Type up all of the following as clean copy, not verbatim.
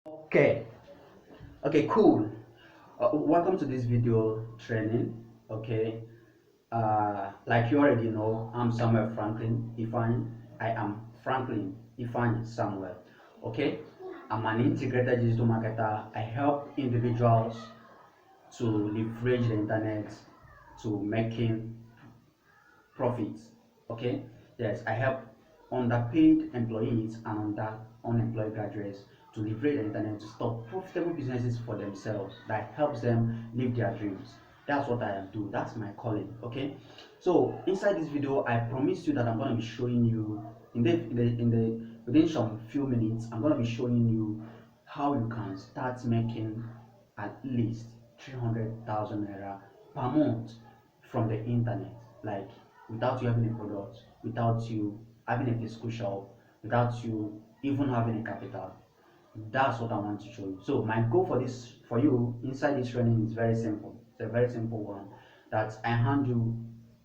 Okay, cool. Welcome to this video training. Okay, like you already know, I'm Samuel Franklin Ifan. I am Franklin Ifan Samuel. Okay, I'm an integrated digital marketer. I help individuals to leverage the internet to making profits. Okay, yes, I help underpaid employees and unemployed graduates to leverage the internet to start profitable businesses for themselves that helps them live their dreams. That's what I do. That's my calling. Okay, so inside this video I promise you that I'm going to be showing you in the within some few minutes I'm going to be showing you how you can start making at least 300,000 naira per month from the internet, like without you having a product, without you having a physical shop, without you even having a capital. That's what I want to show you. So my goal for you inside this training is very simple. It's a very simple one that I hand you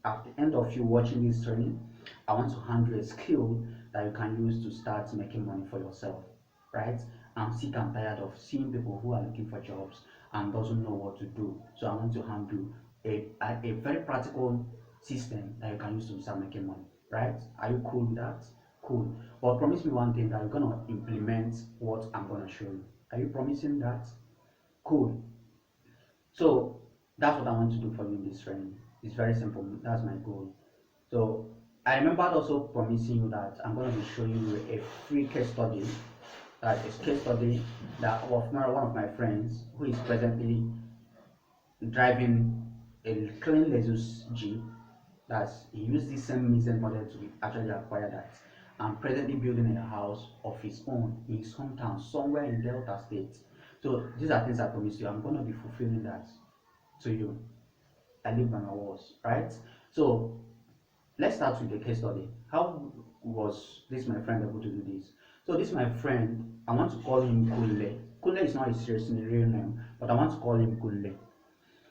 at the end of you watching this training. I want to hand you a skill that you can use to start making money for yourself, right? I'm sick and tired of seeing people who are looking for jobs and doesn't know what to do. So I want to hand you a very practical system that you can use to start making money, right? Are you cool with that? Cool. But promise me one thing, that you're gonna implement what I'm gonna show you. Are you promising that? Cool. So that's what I want to do for you in this training. It's very simple. That's my goal. So I remembered also promising you that I'm gonna be showing you a free case study. A case study that of one of my friends who is presently driving a clean Lexus Jeep. That's he used this same business model to actually acquire that. I'm presently building a house of his own in his hometown, somewhere in Delta State. So these are things I promise you. I'm gonna be fulfilling that to you. I live by my words, right? So let's start with the case study. How was this my friend able to do this? So this my friend, I want to call him Kunle. Kunle is not his serious real name, but I want to call him Kunle.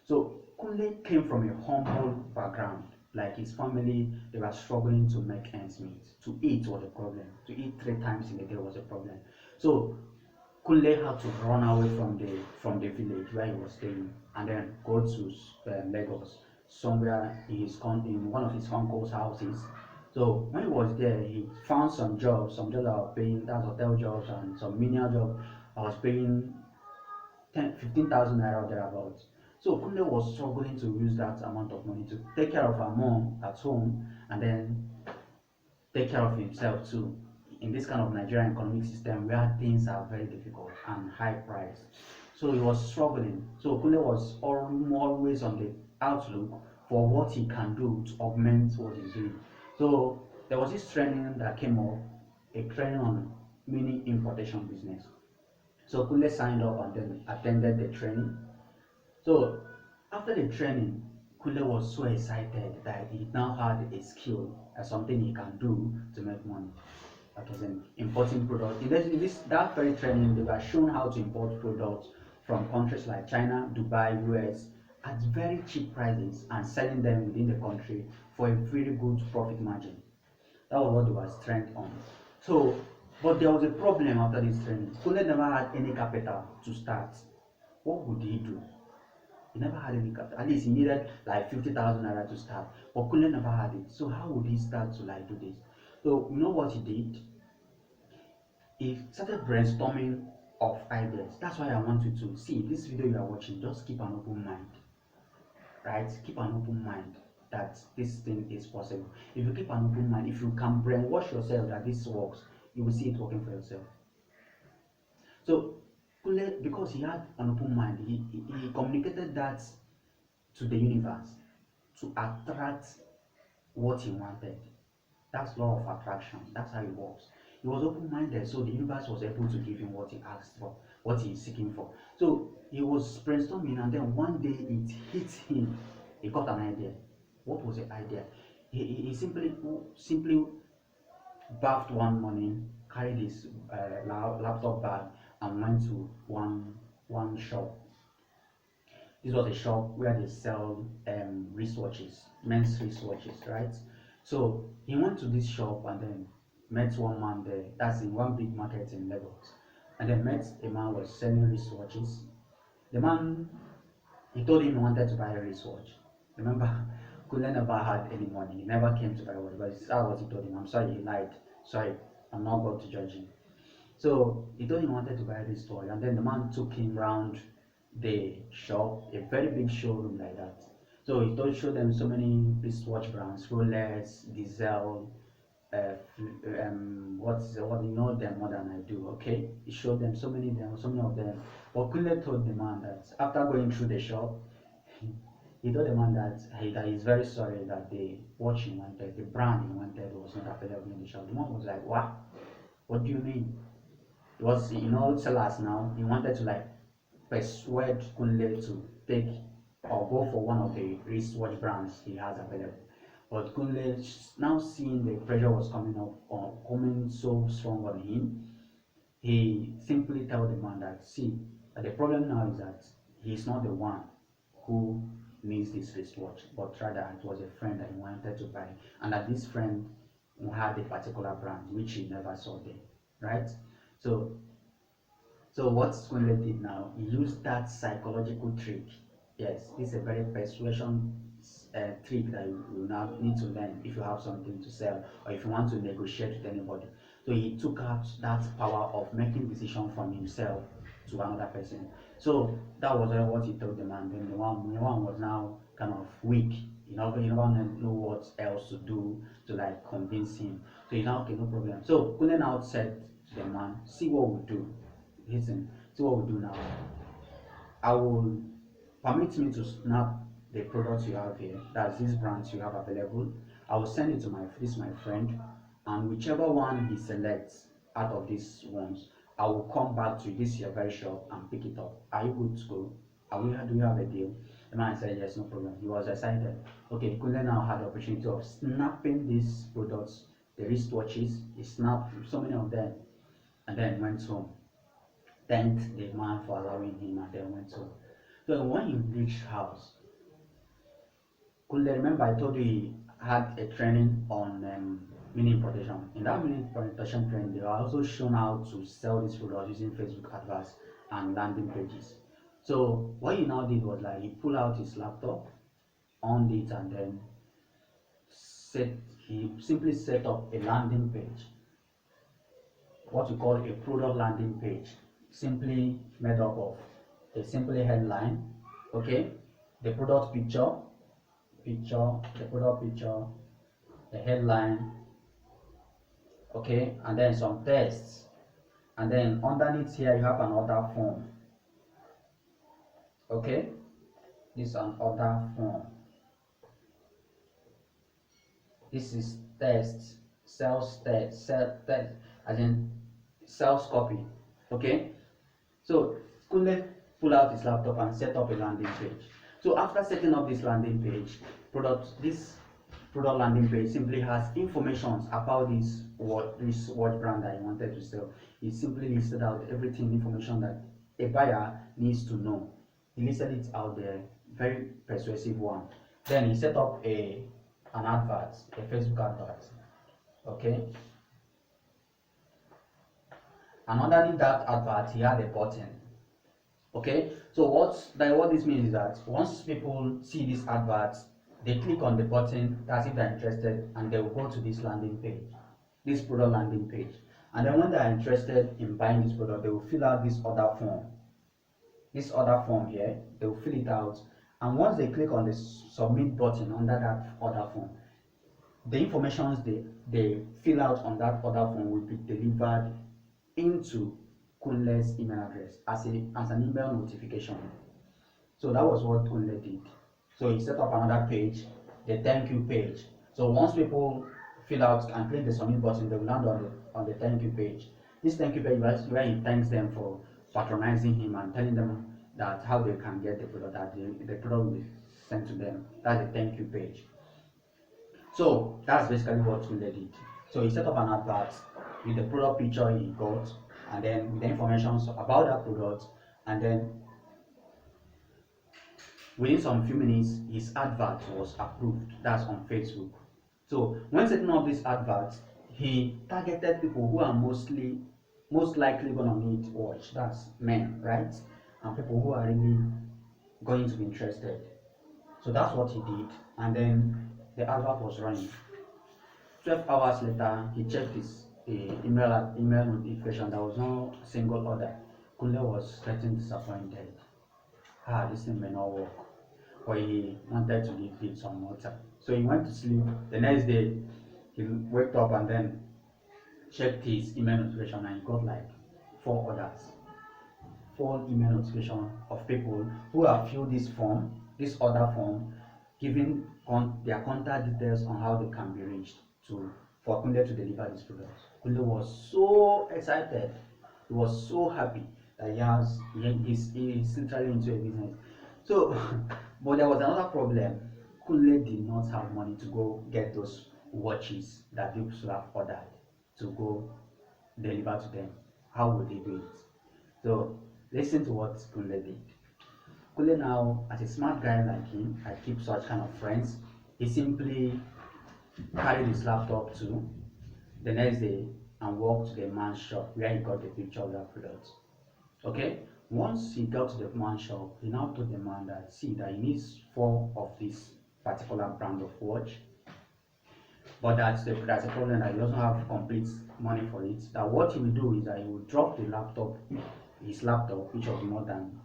So Kunle came from a humble background. Like his family, they were struggling to make ends meet. To eat was a problem. To eat 3 times in a day was a problem. So Kunle had to run away from the village where he was staying and then go to Lagos, somewhere in one of his uncle's houses. So when he was there, he found some jobs that were paying, that's hotel jobs and some menial jobs that was paying 15,000 naira or thereabouts. So Kunle was struggling to use that amount of money to take care of her mom at home and then take care of himself too. In this kind of Nigerian economic system where things are very difficult and high priced. So he was struggling. So Kunle was always on the outlook for what he can do to augment what he's doing. So there was this training that came up, a training on mini importation business. So Kunle signed up and then attended the training. So after the training, Kunle was so excited that he now had a skill as something he can do to make money. That was an importing product. That very training, they were shown how to import products from countries like China, Dubai, US at very cheap prices and selling them within the country for a very good profit margin. That was what they were trained on. So, but there was a problem after this training. Kunle never had any capital to start. What would he do? He never had any capital. At least he needed like 50,000 naira to start. But Kunle never had it. So how would he start to like do this? So you know what he did? He started brainstorming of ideas. That's why I want you to see this video you are watching. Just keep an open mind, right? Keep an open mind that this thing is possible. If you keep an open mind, if you can brainwash yourself that this works, you will see it working for yourself. So Kunle, because he had an open mind, he communicated that to the universe to attract what he wanted. That's law of attraction. That's how it works. He was open-minded, so the universe was able to give him what he asked for, what he is seeking for. So he was brainstorming, and then one day it hit him. He got an idea. What was the idea? He simply bathed one morning, carried his laptop bag, and went to one shop. This was a shop where they sell wristwatches, men's wristwatches, right? So he went to this shop and then met one man there. That's in one big market in Lagos. and then met a man was selling wristwatches. The man, he told him he wanted to buy a wristwatch. Remember, Kunle never had any money. He never came to buy one, but that's what he told him. I'm sorry, he lied. Sorry, I'm not going to judge him. So he told him he wanted to buy this toy, and then the man took him round the shop, a very big showroom like that. So he told showed them so many wristwatch brands, Rolex, Diesel, what you know them more than I do. Okay, he showed them so many of them. But Kunle told the man that after going through the shop, he told the man that he's very sorry that the watch he wanted, the brand he wanted, was not available in the shop. The man was like, "What? What do you mean?" It was, sellers now. He wanted to like persuade Kunle to take or go for one of the wristwatch brands he has available. But Kunle, now seeing the pressure was coming up or coming so strong on him, he simply told the man that, see, the problem now is that he's not the one who needs this wristwatch, but rather it was a friend that he wanted to buy, and that this friend had a particular brand which he never saw there, right? So so what Kunle did now, he used that psychological trick. Yes, this is a very persuasion trick that you now need to learn if you have something to sell or if you want to negotiate with anybody. So he took out that power of making decision from himself to another person. So that was what he told the man. Then the one was now kind of weak. He never know what else to do to like convince him. So he now, okay, no problem. So Kunle now said to the man, see what we do. Listen, see what we do now. I will permit me to snap the products you have here, that's these brands you have available. I will send it to my friend, and whichever one he selects out of these ones, I will come back to this your very shop and pick it up. Are you good to go? Do you have a deal? The man said yes, no problem. He was excited. Okay, Kunle now had the opportunity of snapping these products, the wristwatches. He snapped so many of them and then went home, thanked the man for allowing him, and then went home. So when he reached house, Kunle, remember I told you he had a training on meaning protection. In that meaning protection training, they are also shown how to sell these products using Facebook adverts and landing pages. So what he now did was like he pulled out his laptop, on it, and then he simply set up a landing page, what we call a product landing page, simply made up of a simple headline, okay, the product the product picture, the headline, okay, and then some text, and then underneath here you have an order form, okay, this is an order form, this is text, sales text, as in sales copy, okay. So Kunle pull out his laptop and set up a landing page. So after setting up this landing page, this product landing page simply has information about this watch brand that he wanted to sell. He simply listed out everything, information that a buyer needs to know. He listed it out there, very persuasive one. Then he set up an advert, a Facebook advert. Okay. And underneath that advert, he had a button. Okay, so what this means is that once people see this advert, they click on the button, that's if they're interested, and they will go to this landing page, this product landing page. And then when they are interested in buying this product, they will fill out this order form. This order form here, they will fill it out. And once they click on the submit button under that order form, the information they fill out on that order form will be delivered into Kunle's email address as an email notification. So that was what Kunle did. So he set up another page, the thank you page. So once people fill out and click the submit button, they will land on the thank you page. This thank you page where he thanks them for patronizing him and telling them that how they can get the product, that the product will be sent to them. That's the thank you page. So that's basically what Kunle did. So he set up an advert with the product picture he got, and then with the information about that product, and then within some few minutes his advert was approved. That's on Facebook. So when setting up this advert, he targeted people who are mostly most likely gonna need watch. That's men, right? And people who are really going to be interested. So that's what he did, and then the advert was running. 12 hours later, he checked his email notification. There was no single order. Kunle was getting disappointed. This thing may not work. But he wanted to give it some more time. So he went to sleep. The next day, he waked up and then checked his email notification, and he got like 4 orders. 4 email notification of people who have filled this order form, giving their contact details on how they can be reached for Kunle to deliver this product. Kunle was so excited. He was so happy that he's centrally into a business. So, but there was another problem. Kunle did not have money to go get those watches that people should have ordered to go deliver to them. How would they do it? So listen to what Kunle did. Kunle now, as a smart guy like him, I keep such kind of friends. He simply carried his laptop to the next day and walked to the man's shop where he got the picture of that product. Okay? Once he got to the man's shop, he now told the man that see that he needs 4 of this particular brand of watch, but that's a problem that he doesn't have complete money for it. That what he will do is that he will drop his laptop, which was more than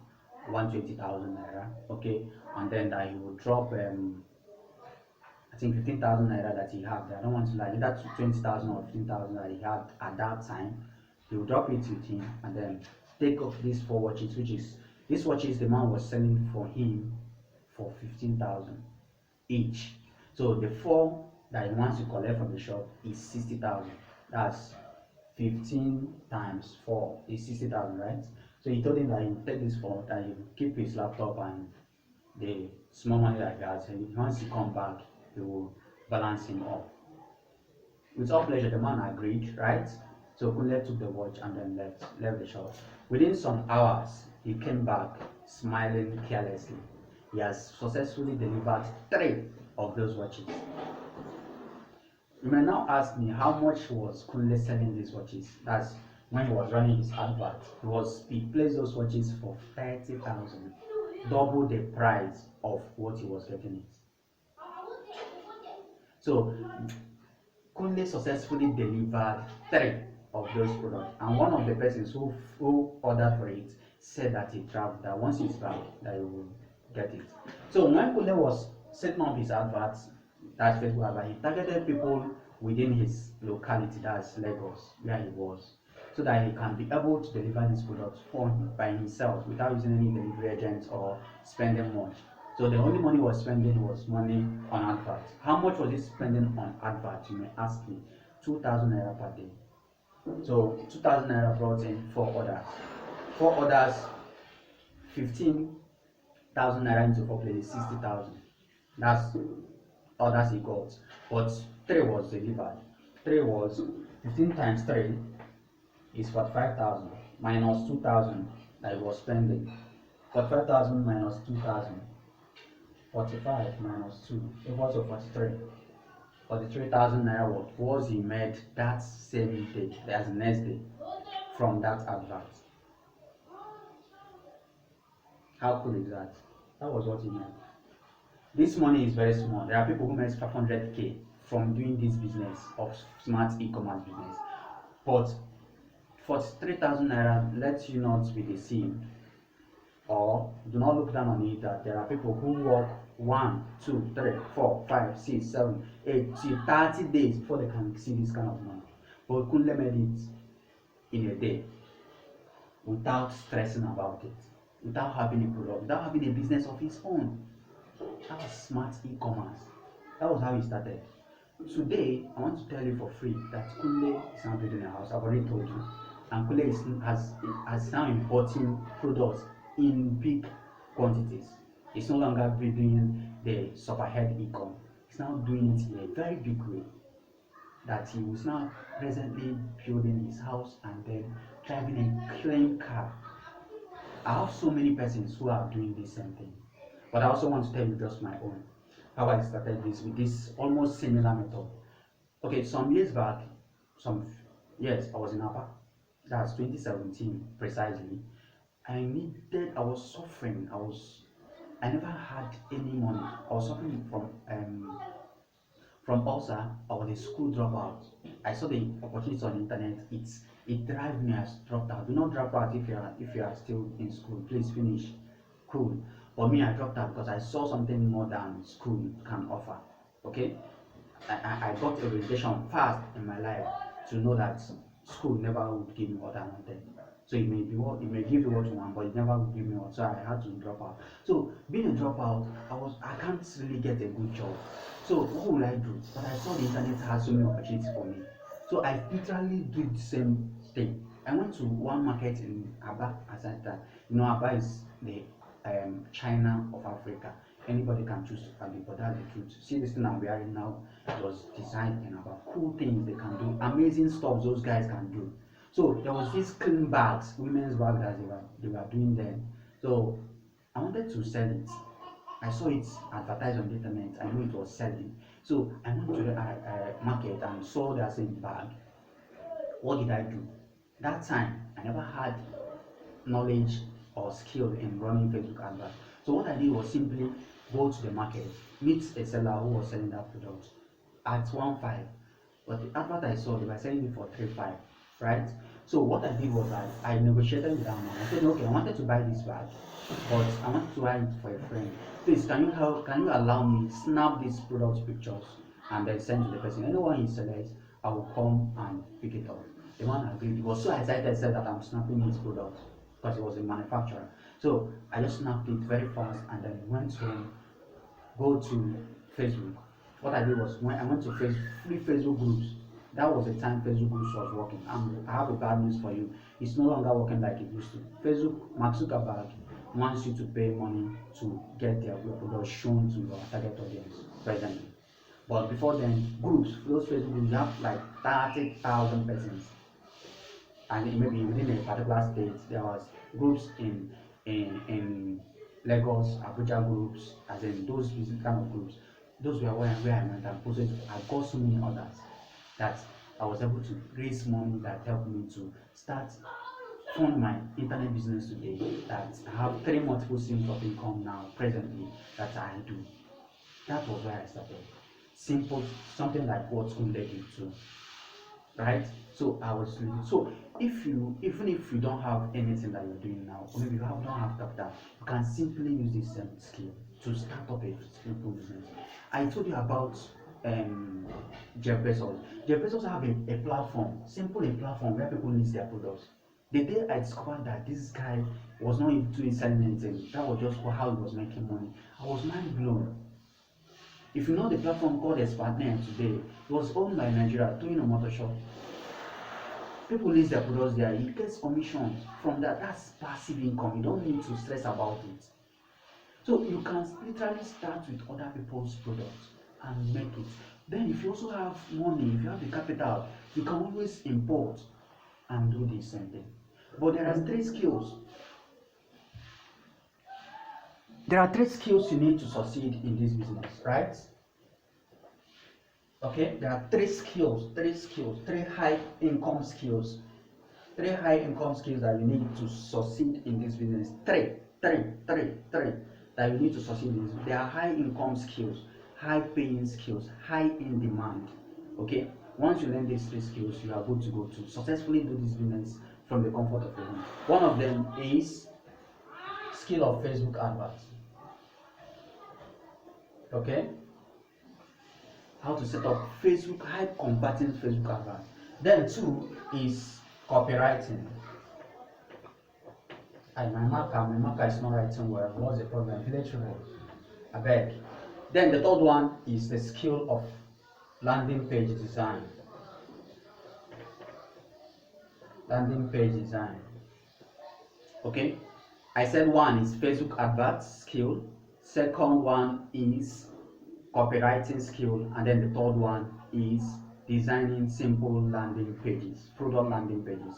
120,000 naira, okay, and then that he will drop I think 15,000 naira that he had. I don't want to lie, either 20,000 or 15,000 that he had at that time. He will drop it with him and then take off these 4 watches, these watches the man was selling for him for 15,000 each. So the 4 that he wants to collect from the shop is 60,000. That's 15 times 4 is 60,000, right? So he told him that he would take this 4, that he would keep his laptop and the small money that he has, and once he come back, he will balance him up. With all pleasure, the man agreed, right? So Kunle took the watch and then left the shop. Within some hours, he came back smiling carelessly. He has successfully delivered 3 of those watches. You may now ask me, how much was Kunle selling these watches? That's when he was running his advert. He placed those watches for 30,000, double the price of what he was getting it. So Kunle successfully delivered 3 of those products, and one of the persons who ordered for it said that he traveled, that once he's back, that he will get it. So when Kunle was setting up his adverts, that's Facebook advert, he targeted people within his locality, that's Lagos, where he was, so that he can be able to deliver this product by himself without using any delivery agents or spending much. So the only money he was spending was money on adverts. How much was he spending on adverts, you may ask me? 2,000 naira per day. So 2,000 naira brought in 4 orders. 4 orders, 15,000 naira into 4 places, 60,000. That's orders he got. But 3 was delivered. 3 was 15 times 3 is 45,000 minus 2,000 that he was spending. 45,000 minus 2,000. 45 minus 2 equals to 43. 43,000 naira what was he made that same day, that's the next day, from that advert. How cool is that? That was what he made. This money is very small. There are people who make 500k from doing this business of smart e-commerce business. But 43,000 naira lets you not be deceived, or do not look down on it, that there are people who work 1, 2, 3, 4, 5, 6, 7, 8 to 30 days before they can see this kind of money. But Kunle made it in a day without stressing about it, without having a product, without having a business of his own. That was smart e-commerce. That was how he started. Today, I want to tell you for free that Kunle is now building a house. I've already told you. And Kunle has now importing products in big quantities. It's no longer doing the superhead ecom. He's now doing it in a very big way. That he was now presently building his house and then driving a clean car. I have so many persons who are doing the same thing. But I also want to tell you just my own. How I started this with this almost similar method. Okay, some years back, I was in Apa. That's 2017 precisely. I was suffering. I never had any money. I was suffering from ulcer. I was a school dropout. I saw the opportunity on the internet. It drive me as dropped out. Do not drop out if you are still in school. Please finish. Cool. But me, I dropped out because I saw something more than school can offer. Okay? I got a realization fast in my life to know that school never would give me what I wanted. So it may give you what you want, but it never would give me what. So I had to drop out. So being a dropout, I can't really get a good job. So what will I do? But I saw the internet has so many opportunities for me. So I literally did the same thing. I went to one market in Aba as at that. You know, Aba is the China of Africa. Anybody can choose to have it, but that's the truth. See this thing I'm wearing now, it was designed in about cool things they can do, amazing stuff those guys can do. So there was these clean bags, women's bags that they were doing then. So I wanted to sell it. I saw it advertised on the internet. I knew it was selling. So I went to the market and saw that same bag. What did I do? That time I never had knowledge or skill in running Facebook adverts. So what I did was simply go to the market, meet a seller who was selling that product at 1.5. But the advert I saw, they were selling it for 3.5, right? So what I did was I negotiated with that man. I said, okay, I wanted to buy this bag, but I wanted to buy it for a friend. Please, can you allow me snap these product pictures and then send to the person? Anyone he selects, I will come and pick it up. The man agreed. He was so excited, said that I'm snapping his product because he was a manufacturer. So I just snapped it very fast and then went home, go to Facebook. What I did was when I went to free Facebook groups. That was the time Facebook groups was working. I have a bad news for you. It's no longer working like it used to. Facebook, Mark Zuckerberg wants you to pay money to get your product shown to your target audience presently. But before then, groups, those Facebook groups have like 30,000 persons, and maybe within a particular state there was groups in Lagos, Abuja groups, as in those kind of groups. Those were where I went and posted. I got so many others that I was able to raise money that helped me to start fund my internet business today. That I have 3 multiple streams of income now presently that I do. That was where I started. Simple, something like what school led you to, right? So I was so if you even if you don't have anything that you're doing now, or maybe don't have capital, you can simply use this skill to start up a simple business. I told you about Jeff Bezos. Jeff Bezos have a platform, simple a platform where people list their products. The day I discovered that this guy was not into selling anything, that was just how he was making money. I was mind blown. If you know the platform called Expatnet today, it was owned by Nigeria, doing a motor shop. People list their products there, he gets commissions from that. That's passive income. You don't need to stress about it. So you can literally start with other people's products and make it. Then if you also have money, if you have the capital, you can always import and do the same thing. But there are three skills. There are three skills you need to succeed in this business, right? Okay, there are three high income skills. Three high income skills that you need to succeed in this business. Three that you need to succeed in this. They are high income skills, high paying skills, high in demand. Okay, once you learn these three skills, you are good to go to successfully do this business from the comfort of your home. One of them is skill of Facebook adverts. Okay, how to set up Facebook, high converting Facebook adverts. Then two is copywriting. And my marker is not writing well. What's the problem? Literally, I beg. Then the third one is the skill of landing page design. Landing page design. Okay, I said one is Facebook adverts skill. Second one is copywriting skill, and then the third one is designing simple landing pages, product landing pages.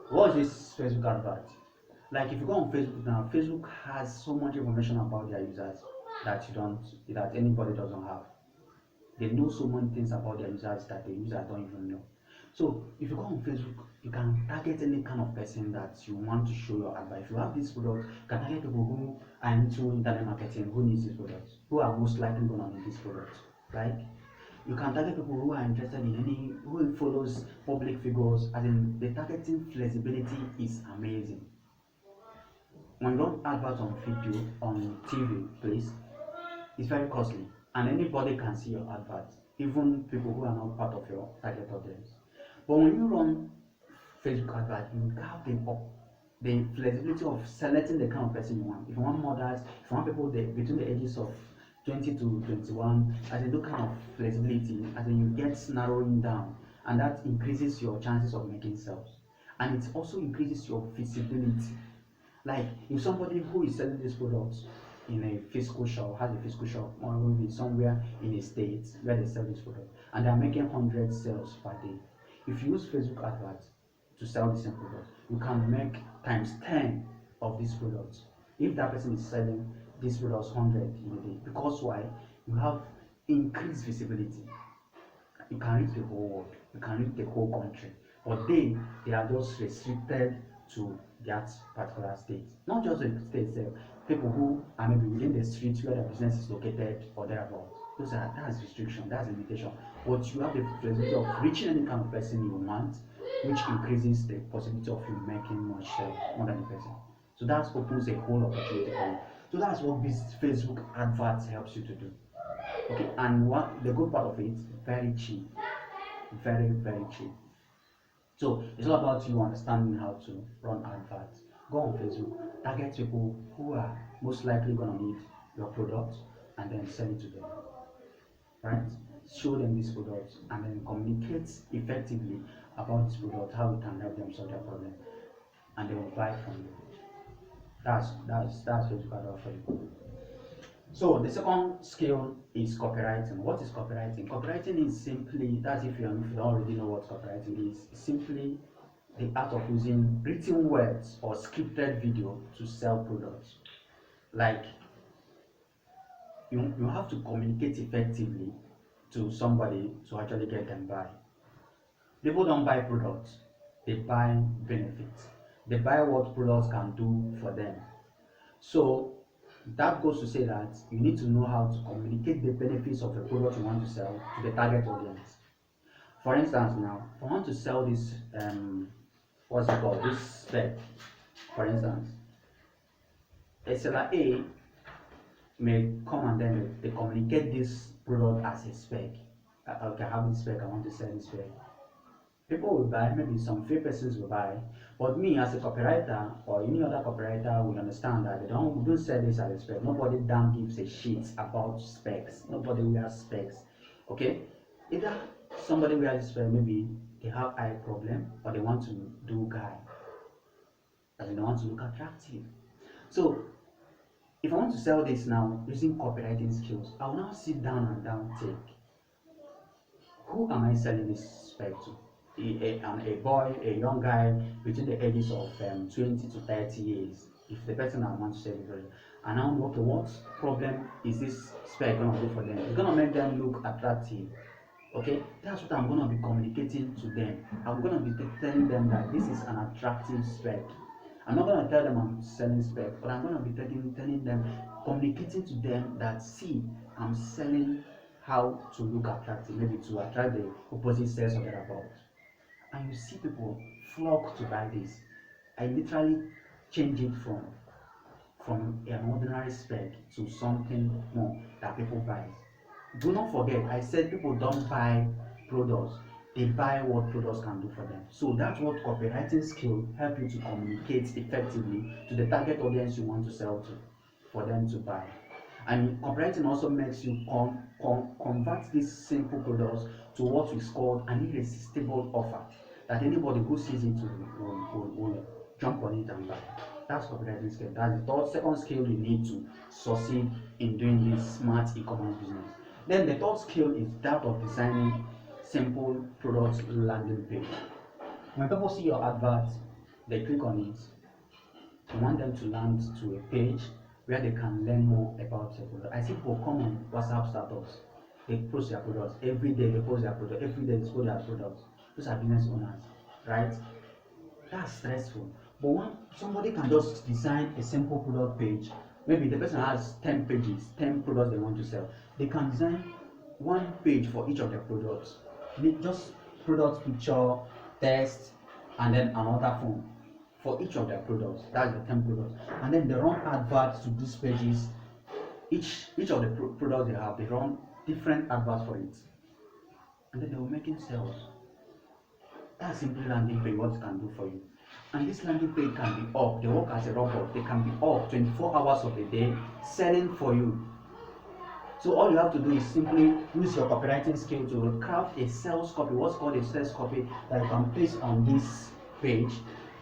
What is this Facebook advert? Like if you go on Facebook now, Facebook has so much information about their users that anybody doesn't have. They know so many things about their users that the users don't even know. So if you go on Facebook, you can target any kind of person that you want to show your advice. If you have this product, you can target people who are into internet marketing, who needs this product, who are most likely going to need this product. Like you can target people who are interested in any, who follows public figures. As in, the targeting flexibility is amazing. When you run adverts on video, on TV, please, it's very costly, and anybody can see your advert, even people who are not part of your target audience. But when you run Facebook advert, you have the flexibility of selecting the kind of person you want. If you want mothers, if you want people between the ages of 20 to 21, as in, look kind of flexibility, as in, you get narrowing down, and that increases your chances of making sales, and it also increases your visibility. Like if somebody who is selling these products in a physical shop, has a physical shop, or maybe somewhere in a state where they sell this product, and they are making 100 sales per day. If you use Facebook adverts to sell the same product, you can make times 10 of these products. If that person is selling these products 100 in a day, because why? You have increased visibility. You can reach the whole world, you can reach the whole country, but they are just restricted to that particular state. Not just the state itself, people who are maybe within the street where their business is located or thereabout. That's restriction, that's limitation. But you have the flexibility of reaching any kind of person you want, which increases the possibility of you making much more than a person. So that opens a whole opportunity for you. So that's what this Facebook adverts helps you to do. Okay, and what the good part of it, very cheap, very cheap. So it's all about you understanding how to run adverts. Go on Facebook, target people who are most likely gonna need your product, and then sell it to them. Right? Show them this product, and then communicate effectively about this product, how it can help them solve their problem, and they will buy from you. That's Facebook advert for you. So the second skill is copywriting. What is copywriting? Copywriting is simply, that's if you don't already know what copywriting is, simply the art of using written words or scripted video to sell products. Like you have to communicate effectively to somebody to actually get them buy. People don't buy products, they buy benefits. They buy what products can do for them. So that goes to say that you need to know how to communicate the benefits of a product you want to sell to the target audience. For instance, now, if I want to sell this, what's it called, this spec, for instance, a seller A may come and then they communicate this product as a spec. Okay, I have this spec, I want to sell this spec. People will buy, maybe some few persons will buy, but me as a copywriter or any other copywriter will understand that we don't sell this as a spec. Nobody damn gives a shit about specs. Nobody wears specs. Okay? Either somebody wears spec, maybe they have eye problem, or they want to do guy, and they want to look attractive. So if I want to sell this now using copywriting skills, I will now sit down and take, who am I selling this spec to? A boy, a young guy between the ages of 20 to 30 years, if the person I want to sell it, and now okay, what problem is this spec going to do for them? It's going to make them look attractive. Okay, that's what I'm going to be communicating to them. I'm going to be telling them that this is an attractive spec. I'm not going to tell them I'm selling spec, but I'm going to be telling them, communicating to them that, see, I'm selling how to look attractive, maybe to attract the opposite sex or thereabout. And you see people flock to buy this. I literally change it from an ordinary spec to something more that people buy. Do not forget, I said people don't buy products, they buy what products can do for them. So that's what copywriting skill help you to communicate effectively to the target audience you want to sell to, for them to buy. And copywriting also makes you convert these simple products to what is called an irresistible offer, that anybody who sees it will jump on it and buy. That's copywriting skill. That's the second skill you need to succeed in doing this smart e-commerce business. Then the third skill is that of designing simple product landing page. When people see your advert, they click on it. You want them to land to a page where they can learn more about your product. I see people come on WhatsApp status. They post their products every day. They post their product every day. They post their products. Those are business owners, right? That's stressful. But when somebody can just design a simple product page, maybe the person has 10 pages, 10 products they want to sell. They can design one page for each of their products. Just product picture, text, and then another form for each of their products. That's the 10 products. And then they run adverts to these pages. Each of the products they have, they run different adverts for it. And then they will making sales. That's simply landing page, what it can do for you. And this landing page can be up. They work as a robot. They can be up 24 hours of the day selling for you. So all you have to do is simply use your copywriting skill to craft a sales copy, what's called a sales copy, that you can place on this page.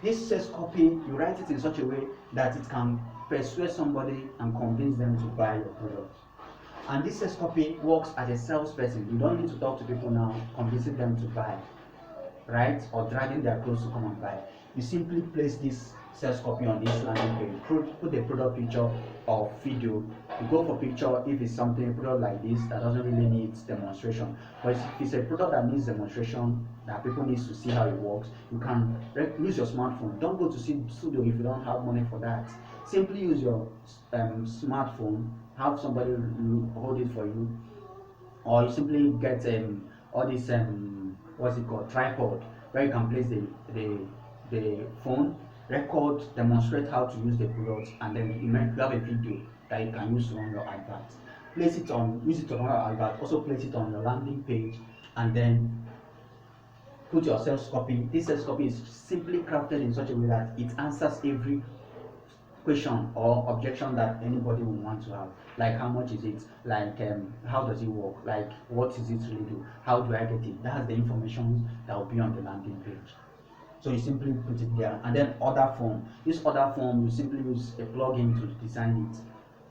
This sales copy, you write it in such a way that it can persuade somebody and convince them to buy your product. And this sales copy works as a salesperson. You don't need to talk to people now, convincing them to buy, right? Or dragging their clothes to come and buy. You simply place this sales copy on this landing page, put a product picture or video. You go for picture if it's something, a product like this that doesn't really need demonstration. But if it's a product that needs demonstration, that people need to see how it works, you can use your smartphone. Don't go to studio if you don't have money for that. Simply use your smartphone, have somebody hold it for you, or you simply get all this what's it called, tripod, where you can place the phone, record, demonstrate how to use the product, and then you have a video that you can use to run your advert. Use it to run your advert, also place it on your landing page, and then put your sales copy. This sales copy is simply crafted in such a way that it answers every question or objection that anybody will want to have, like how much is it, like how does it work, like what is it really do, how do I get it. That's the information that will be on the landing page. So you simply put it there. And then order form. This order form, you simply use a plugin to design it.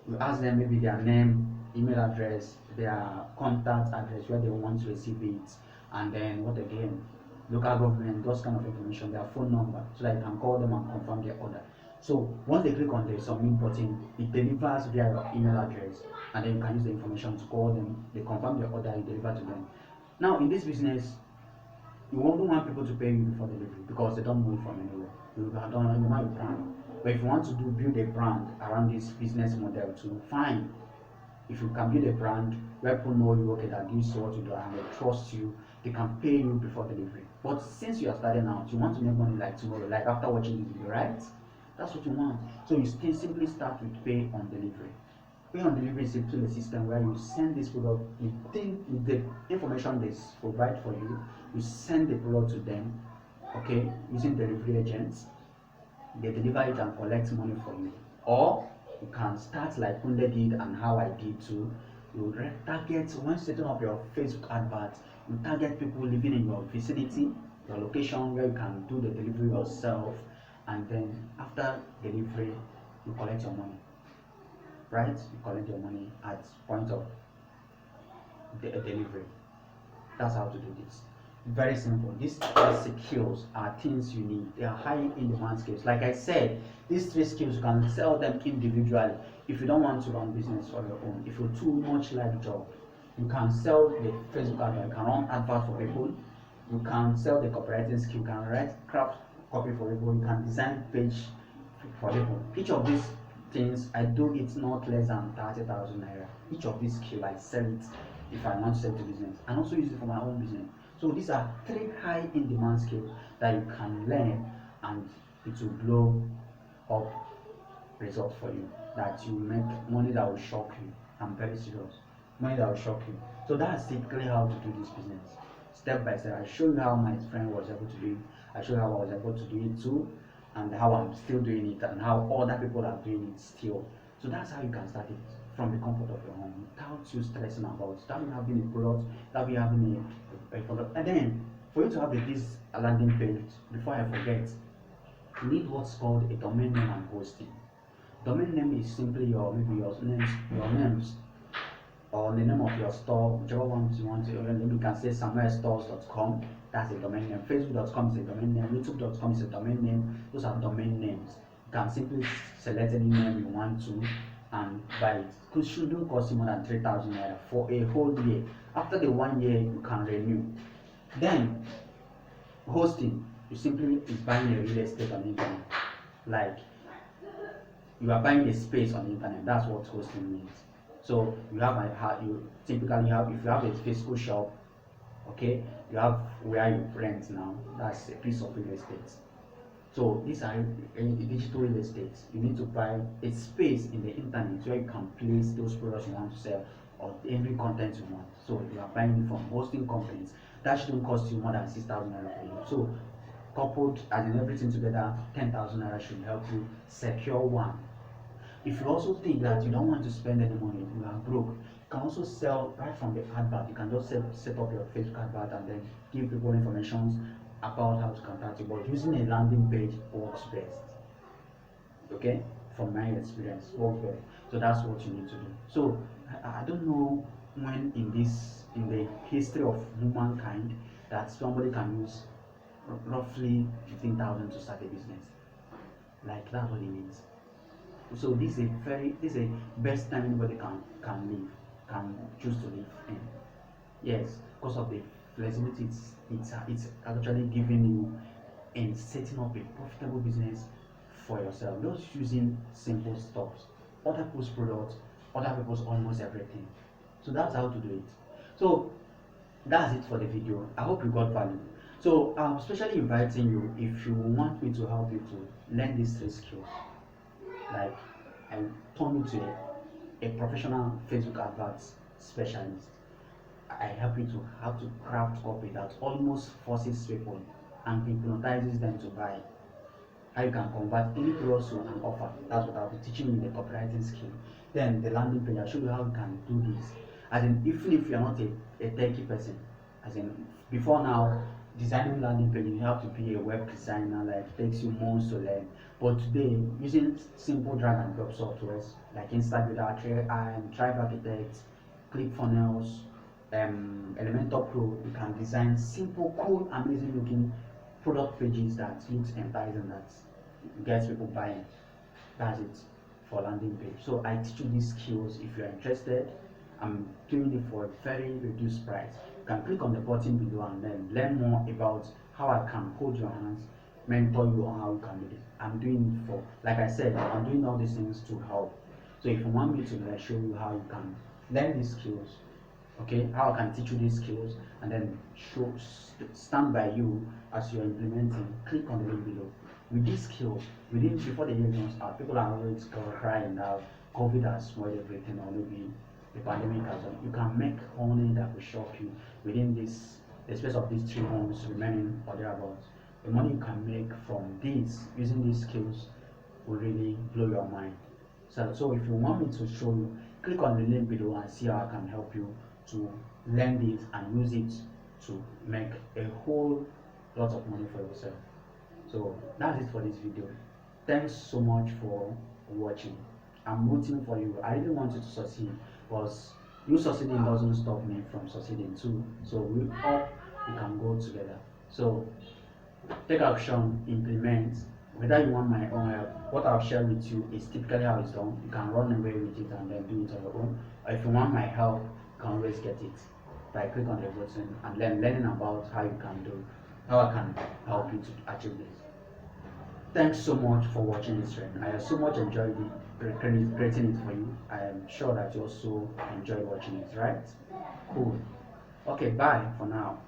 You ask them maybe their name, email address, their contact address, where they want to receive it, and then what again, local government, those kind of information, their phone number, so that you can call them and confirm their order. So once they click on the submit button, it delivers via your email address, and then you can use the information to call them. They confirm their order, you deliver to them. Now in this business, you won't want people to pay you before delivery because they don't know it from anywhere. You don't know your brand. But if you want to build a brand around this business model, to fine. If you can build a brand where people know you, okay, that this is what you do and they trust you, they can pay you before delivery. But since you are starting out, you want to make money like tomorrow, like after watching this video, right? That's what you want. So you still simply start with pay on delivery. Pay on delivery is simply a system where you send this product with the information they provide for you. You send the product to them, okay, using delivery agents. They deliver it and collect money from you. Or you can start like Kunde did and how I did too. You target, when setting up your Facebook advert, you target people living in your vicinity, your location, where you can do the delivery yourself, and then after delivery, you collect your money. Right? You collect your money at point of delivery. That's how to do this. Very simple. These skills are things you need. They are high in demand skills. Like I said, these 3 skills you can sell them individually. If you don't want to run business on your own, if you're too much like job, you can sell the Facebook advert, you can run adverts for people, you can sell the copywriting skill, you can write craft copy for people, you can design page for people. Each of these things I do it not less than 30,000 naira. Each of these skills I sell it if I want to sell to business, and also use it for my own business. So these are 3 high in demand skills that you can learn, and it will blow up results for you, that you make money that will shock you. I'm very serious. Money that will shock you. So that's typically how to do this business. Step by step. I show you how my friend was able to do it. I show you how I was able to do it too, and how I'm still doing it, and how other people are doing it still. So that's how you can start it from the comfort of your home, without you stressing about it, without you having a product, without you having a product. And then for you to have this landing page, before I forget, you need what's called a domain name and hosting. Domain name is simply maybe your names, or the name of your store, whichever one you want to. You can say samuelstores.com, that's a domain name. Facebook.com is a domain name. YouTube.com is a domain name. Those are domain names. You can simply select any name you want to and buy it. It shouldn't cost you more than 3,000 naira for a whole year. After the 1 year, you can renew. Then Hosting, you simply is buying a real estate on the internet. Like you are buying a space on the internet. That's what hosting means. So you have you typically have, if you have a physical shop, okay, you have where you rent now. That's a piece of real estate. So these are digital real estate. You need to buy a space in the internet where you can place those products you want to sell or every content you want. So you are buying it from hosting companies. That shouldn't cost you more than 6,000 naira for you. So coupled as in everything together, 10,000 naira should help you secure one. If you also think that you don't want to spend any money, you are broke, you can also sell right from the advert. You can just set up your Facebook advert and then give people information about how to contact you. But using a landing page works best. Okay, from my experience, works best. So that's what you need to do. So I don't know when in the history of humankind that somebody can use roughly 15,000 to start a business. Like that's what it means. So this is a best time anybody can choose to live in. Yes, because of the flexibility it's actually giving you in setting up a profitable business for yourself. Just using simple stuff, other people's products, other people's almost everything. So that's how to do it. So that's it for the video. I hope you got value. So I'm especially inviting you, if you want me to help you to learn these three skills, like I turn you to a professional Facebook adverts specialist. I help you to how to craft copy that almost forces people and hypnotizes them to buy. How you can convert any product to an offer. That's what I'll be teaching you in the copywriting skill. Then the landing page, I'll show you how you can do this. As in, even if you're not a techie person, as in before now, designing landing page, you have to be a web designer, like it takes you months to learn. But today, using simple drag and drop softwares like Instagram, Tribe Architect, ClickFunnels, Elementor Pro, you can design simple, cool, amazing looking product pages that looks enticing, that gets people buying. That's it for landing page. So I teach you these skills. If you're interested, I'm doing it for a very reduced price. You can click on the button below and then learn more about how I can hold your hands, mentor you on how you can do it. I'm doing it for, like I said, I'm doing all these things to help. So if you want me to show you how you can learn these skills, okay, how I can teach you these skills and then stand by you as you're implementing, click on the link below. With these skills, before the year comes out, people are always crying now COVID has spoiled everything, or maybe the pandemic has done. You can make money that will shock you within the space of these 3 months remaining or thereabouts. The money you can make from these, using these skills, will really blow your mind. So if you want me to show you, click on the link below and see how I can help you to learn this and use it to make a whole lot of money for yourself. So that's it for this video. Thanks so much for watching. I'm rooting for you. I really want you to succeed, because you succeeding doesn't stop me from succeeding too. So we can go together. So take action, implement. Whether you want my own help, what I'll share with you is typically how it's done. You can run away with it and then do it on your own. Or if you want my help, you can always get it by clicking on the button and learning about how you can do, how I can help you to achieve this. Thanks so much for watching this training. I have so much enjoyed creating it for you. I am sure that you also enjoy watching it, right? Cool. Okay, bye for now.